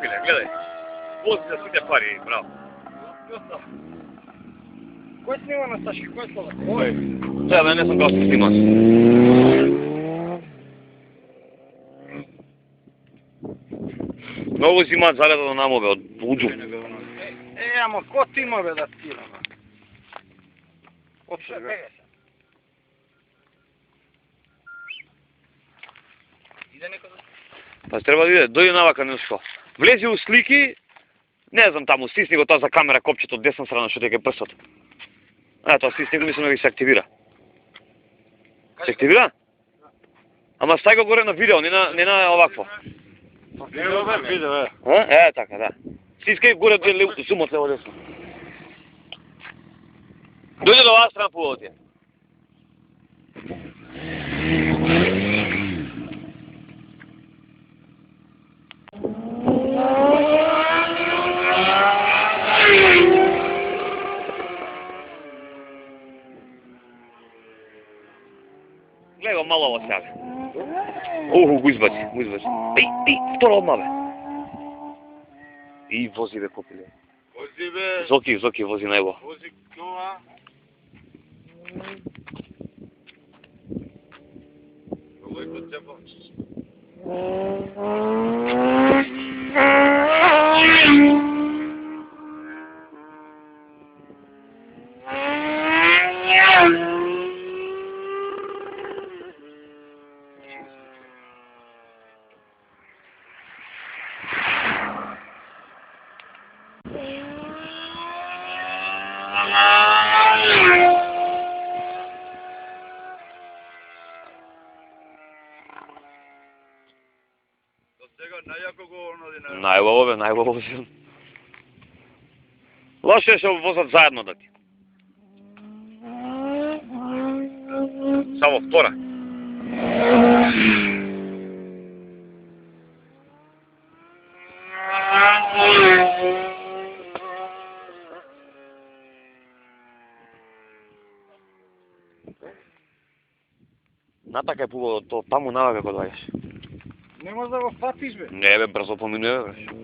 копиле, гледај. Вози за сите пари, браво. Кој снима на Сашки, кој слова? Сега не сум kao што снимаш. Многу си имаат зареда да намове од луѓу. Ама ко ти има бе да скина? Опше бе. Иде некој? Па треба да иде, дојде навака нешко. Влези у слики, не знам таму, стисни го тоа за камера копчето од десна страна што дека прстот. Тоа стисни го, мислам да ги се активира. Се активира? Ама стај го горе на видео, не на овакво. Видео, Така, да. Стискај горе зумот лево десно. Дојде до оваа страна по овој. Гледай го мало ово сега. Го избаци. Втора одма бе. И вози бе копиле. Вози бе. Зоки вози најго. Вози нова. Овој код тебе. Најубаво бе. Лошо е што возат заедно да ти. Само втора. Натака е пубаво, то таму навака кога доаѓаш. Не може да го фатиш бе. Не бе, брзо поминува бе.